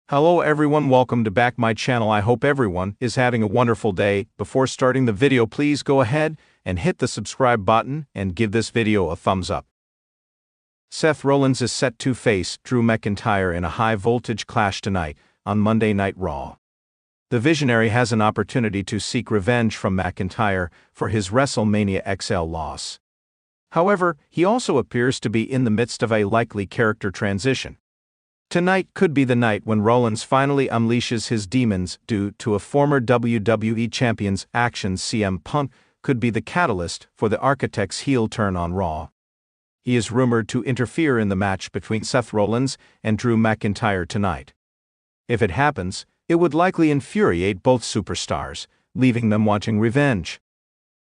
Hello everyone, welcome to back my channel. I hope everyone is having a wonderful day. Before starting the video, please go ahead and hit the subscribe button and give this video a thumbs up. Seth Rollins is set to face Drew McIntyre in a high-voltage clash tonight on Monday Night Raw. The Visionary has an opportunity to seek revenge from McIntyre for his WrestleMania XL loss. However, he also appears to be in the midst of a likely character transition. Tonight could be the night when Rollins finally unleashes his demons due to a former WWE Champion's actions. CM Punk could be the catalyst for the Architect's heel turn on Raw. He is rumored to interfere in the match between Seth Rollins and Drew McIntyre tonight. If it happens, it would likely infuriate both superstars, leaving them wanting revenge.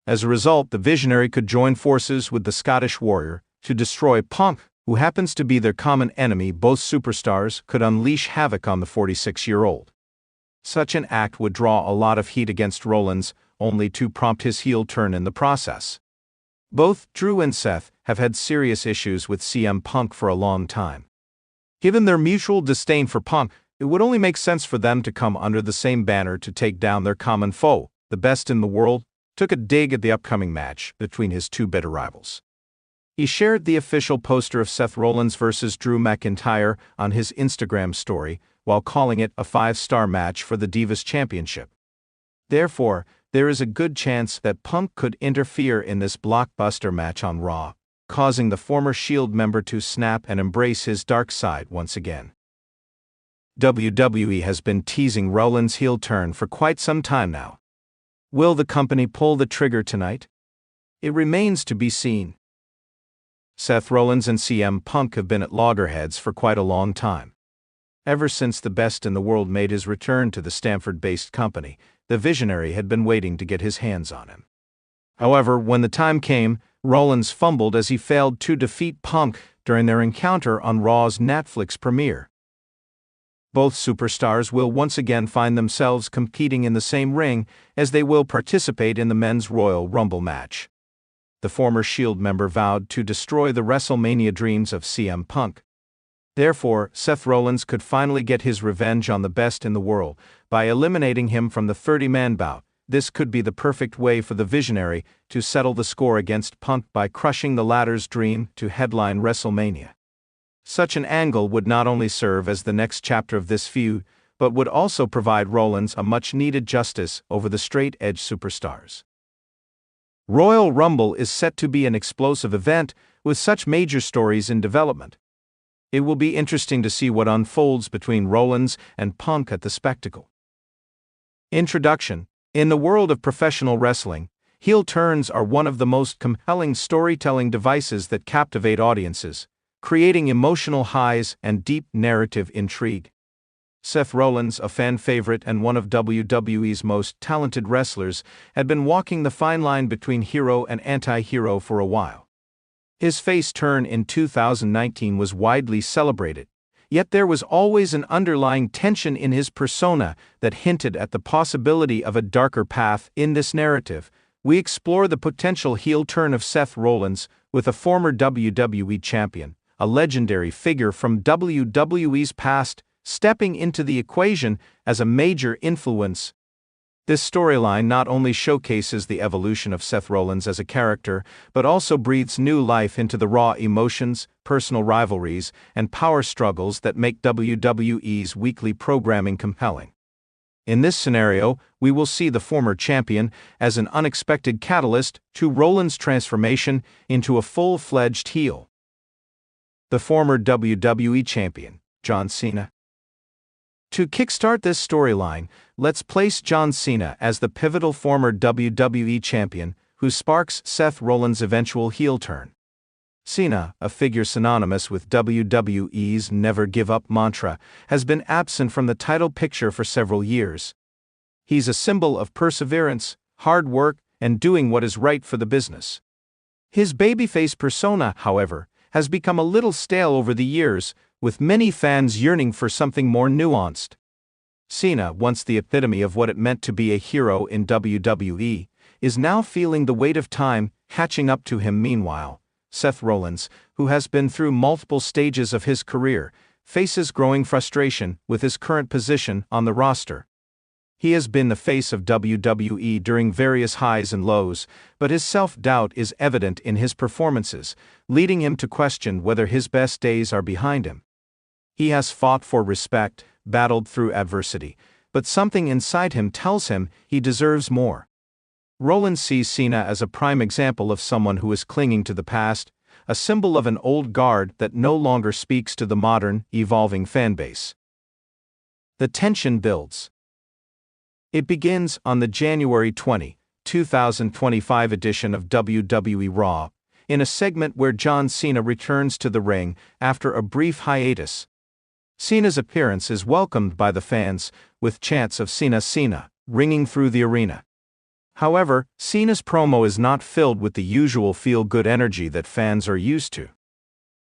As a result, the Visionary could join forces with the Scottish Warrior to destroy Punk, who happens to be their common enemy. Both superstars could unleash havoc on the 46-year-old. Such an act would draw a lot of heat against Rollins, only to prompt his heel turn in the process. Both Drew and Seth have had serious issues with CM Punk for a long time. Given their mutual disdain for Punk, it would only make sense for them to come under the same banner to take down their common foe. The Best in the World took a dig at the upcoming match between his two bitter rivals. He shared the official poster of Seth Rollins vs. Drew McIntyre on his Instagram story, while calling it a 5-star match for the Divas Championship. Therefore, there is a good chance that Punk could interfere in this blockbuster match on Raw, causing the former Shield member to snap and embrace his dark side once again. WWE has been teasing Rollins' heel turn for quite some time now. Will the company pull the trigger tonight? It remains to be seen. Seth Rollins and CM Punk have been at loggerheads for quite a long time. Ever since the Best in the World made his return to the Stamford-based company, the Visionary had been waiting to get his hands on him. However, when the time came, Rollins fumbled as he failed to defeat Punk during their encounter on Raw's Netflix premiere. Both superstars will once again find themselves competing in the same ring, as they will participate in the Men's Royal Rumble match. The former Shield member vowed to destroy the WrestleMania dreams of CM Punk. Therefore, Seth Rollins could finally get his revenge on the Best in the World by eliminating him from the 30-man bout. This could be the perfect way for the Visionary to settle the score against Punk by crushing the latter's dream to headline WrestleMania. Such an angle would not only serve as the next chapter of this feud, but would also provide Rollins a much-needed justice over the straight-edge superstars. Royal Rumble is set to be an explosive event with such major stories in development. It will be interesting to see what unfolds between Rollins and Punk at the spectacle. Introduction. In the world of professional wrestling, heel turns are one of the most compelling storytelling devices that captivate audiences, creating emotional highs and deep narrative intrigue. Seth Rollins, a fan favorite and one of WWE's most talented wrestlers, had been walking the fine line between hero and anti-hero for a while. His face turn in 2019 was widely celebrated, yet there was always an underlying tension in his persona that hinted at the possibility of a darker path. In this narrative, we explore the potential heel turn of Seth Rollins with a former WWE champion, a legendary figure from WWE's past, stepping into the equation as a major influence. This storyline not only showcases the evolution of Seth Rollins as a character, but also breathes new life into the raw emotions, personal rivalries, and power struggles that make WWE's weekly programming compelling. In this scenario, we will see the former champion as an unexpected catalyst to Rollins' transformation into a full-fledged heel. The former WWE champion, John Cena. To kickstart this storyline, let's place John Cena as the pivotal former WWE champion who sparks Seth Rollins' eventual heel turn. Cena, a figure synonymous with WWE's never give up mantra, has been absent from the title picture for several years. He's a symbol of perseverance, hard work, and doing what is right for the business. His babyface persona, however, has become a little stale over the years, with many fans yearning for something more nuanced. Cena, once the epitome of what it meant to be a hero in WWE, is now feeling the weight of time catching up to him. Meanwhile, Seth Rollins, who has been through multiple stages of his career, faces growing frustration with his current position on the roster. He has been the face of WWE during various highs and lows, but his self-doubt is evident in his performances, leading him to question whether his best days are behind him. He has fought for respect, battled through adversity, but something inside him tells him he deserves more. Rollins sees Cena as a prime example of someone who is clinging to the past, a symbol of an old guard that no longer speaks to the modern, evolving fanbase. The tension builds. It begins on the January 20, 2025 edition of WWE Raw, in a segment where John Cena returns to the ring after a brief hiatus. Cena's appearance is welcomed by the fans, with chants of "Cena, Cena" ringing through the arena. However, Cena's promo is not filled with the usual feel-good energy that fans are used to.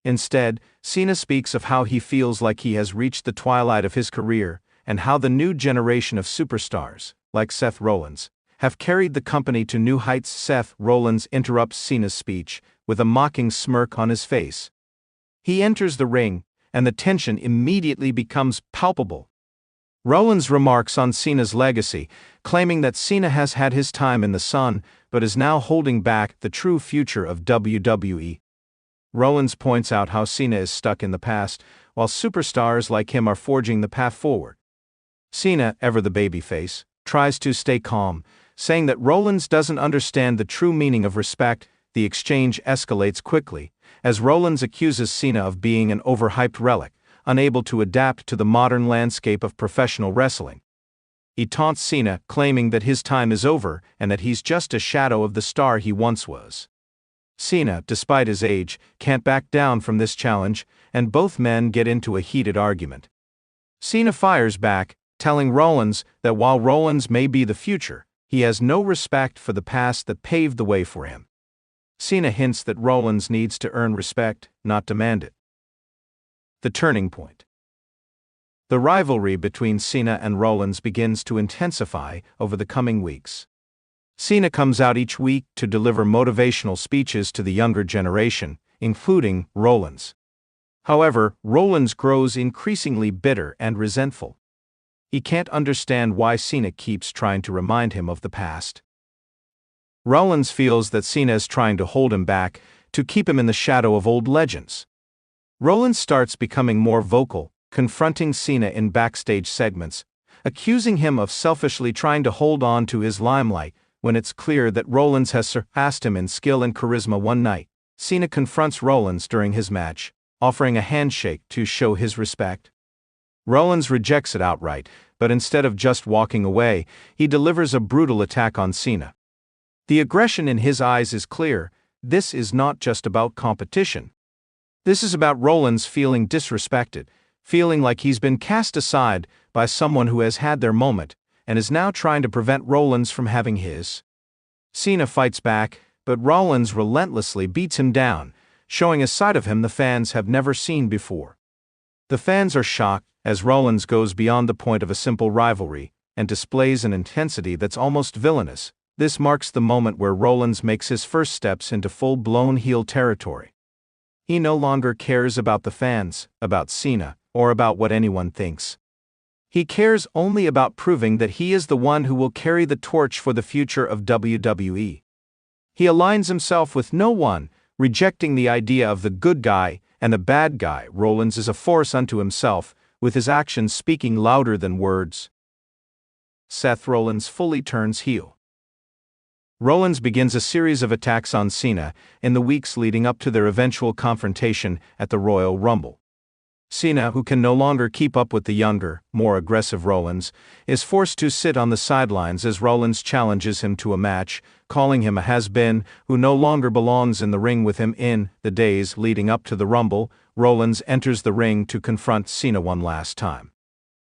Instead, Cena speaks of how he feels like he has reached the twilight of his career, and how the new generation of superstars, like Seth Rollins, have carried the company to new heights. Seth Rollins interrupts Cena's speech with a mocking smirk on his face. He enters the ring, and the tension immediately becomes palpable. Rollins remarks on Cena's legacy, claiming that Cena has had his time in the sun, but is now holding back the true future of WWE. Rollins points out how Cena is stuck in the past, while superstars like him are forging the path forward. Cena, ever the babyface, tries to stay calm, saying that Rollins doesn't understand the true meaning of respect. The exchange escalates quickly, as Rollins accuses Cena of being an overhyped relic, unable to adapt to the modern landscape of professional wrestling. He taunts Cena, claiming that his time is over and that he's just a shadow of the star he once was. Cena, despite his age, can't back down from this challenge, and both men get into a heated argument. Cena fires back, telling Rollins that while Rollins may be the future, he has no respect for the past that paved the way for him. Cena hints that Rollins needs to earn respect, not demand it. The turning point. The rivalry between Cena and Rollins begins to intensify over the coming weeks. Cena comes out each week to deliver motivational speeches to the younger generation, including Rollins. However, Rollins grows increasingly bitter and resentful. He can't understand why Cena keeps trying to remind him of the past. Rollins feels that Cena is trying to hold him back, to keep him in the shadow of old legends. Rollins starts becoming more vocal, confronting Cena in backstage segments, accusing him of selfishly trying to hold on to his limelight when it's clear that Rollins has surpassed him in skill and charisma. One night, Cena confronts Rollins during his match, offering a handshake to show his respect. Rollins rejects it outright, but instead of just walking away, he delivers a brutal attack on Cena. The aggression in his eyes is clear. This is not just about competition. This is about Rollins feeling disrespected, feeling like he's been cast aside by someone who has had their moment, and is now trying to prevent Rollins from having his. Cena fights back, but Rollins relentlessly beats him down, showing a side of him the fans have never seen before. The fans are shocked, as Rollins goes beyond the point of a simple rivalry, and displays an intensity that's almost villainous. This marks the moment where Rollins makes his first steps into full-blown heel territory. He no longer cares about the fans, about Cena, or about what anyone thinks. He cares only about proving that he is the one who will carry the torch for the future of WWE. He aligns himself with no one, rejecting the idea of the good guy and the bad guy. Rollins is a force unto himself, with his actions speaking louder than words. Seth Rollins fully turns heel. Rollins begins a series of attacks on Cena in the weeks leading up to their eventual confrontation at the Royal Rumble. Cena, who can no longer keep up with the younger, more aggressive Rollins, is forced to sit on the sidelines as Rollins challenges him to a match, calling him a has-been who no longer belongs in the ring with him. In the days leading up to the Rumble, Rollins enters the ring to confront Cena one last time.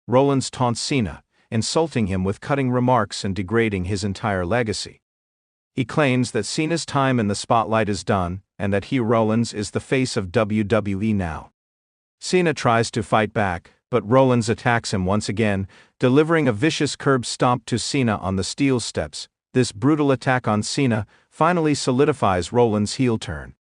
Rollins taunts Cena, insulting him with cutting remarks and degrading his entire legacy. He claims that Cena's time in the spotlight is done, and that he, Rollins, is the face of WWE now. Cena tries to fight back, but Rollins attacks him once again, delivering a vicious curb stomp to Cena on the steel steps. This brutal attack on Cena finally solidifies Rollins' heel turn.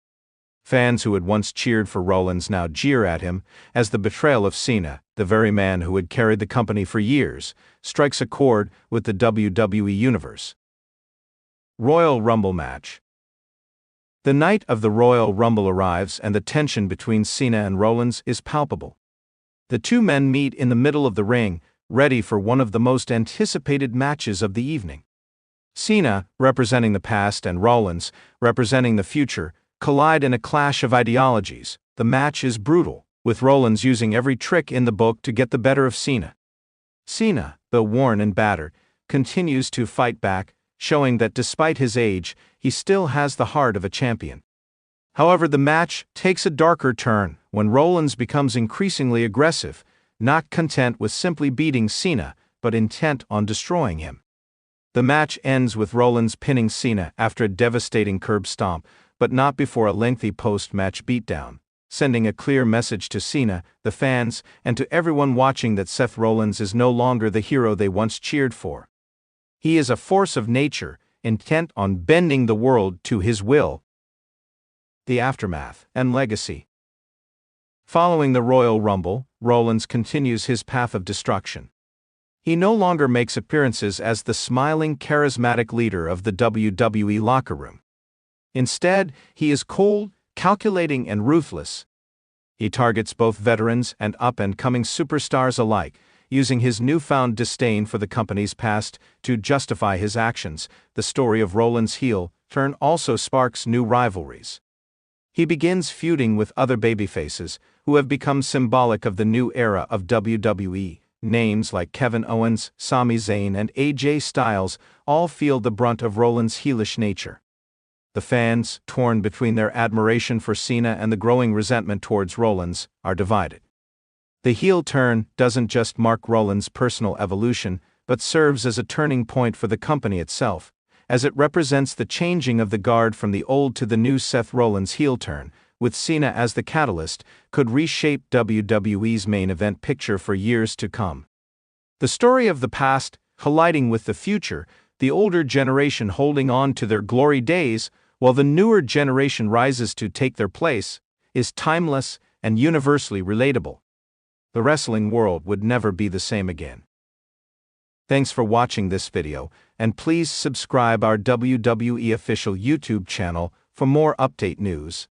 Fans who had once cheered for Rollins now jeer at him, as the betrayal of Cena, the very man who had carried the company for years, strikes a chord with the WWE Universe. Royal Rumble Match. The night of the Royal Rumble arrives and the tension between Cena and Rollins is palpable. The two men meet in the middle of the ring, ready for one of the most anticipated matches of the evening. Cena, representing the past, and Rollins, representing the future, collide in a clash of ideologies. The match is brutal, with Rollins using every trick in the book to get the better of Cena. Cena, though worn and battered, continues to fight back, showing that despite his age, he still has the heart of a champion. However, the match takes a darker turn when Rollins becomes increasingly aggressive, not content with simply beating Cena, but intent on destroying him. The match ends with Rollins pinning Cena after a devastating curb stomp, but not before a lengthy post-match beatdown, sending a clear message to Cena, the fans, and to everyone watching that Seth Rollins is no longer the hero they once cheered for. He is a force of nature, intent on bending the world to his will. The aftermath and legacy. Following the Royal Rumble, Rollins continues his path of destruction. He no longer makes appearances as the smiling, charismatic leader of the WWE locker room. Instead, he is cold, calculating, and ruthless. He targets both veterans and up-and-coming superstars alike, using his newfound disdain for the company's past to justify his actions. The story of Rollins' heel turn also sparks new rivalries. He begins feuding with other babyfaces, who have become symbolic of the new era of WWE. Names like Kevin Owens, Sami Zayn, and AJ Styles all feel the brunt of Rollins' heelish nature. The fans, torn between their admiration for Cena and the growing resentment towards Rollins, are divided. The heel turn doesn't just mark Rollins' personal evolution, but serves as a turning point for the company itself, as it represents the changing of the guard from the old to the new. Seth Rollins' heel turn, with Cena as the catalyst, could reshape WWE's main event picture for years to come. The story of the past colliding with the future, the older generation holding on to their glory days, while the newer generation rises to take their place, is timeless and universally relatable. The wrestling world would never be the same again. Thanks for watching this video, and please subscribe our WWE official YouTube channel for more update news.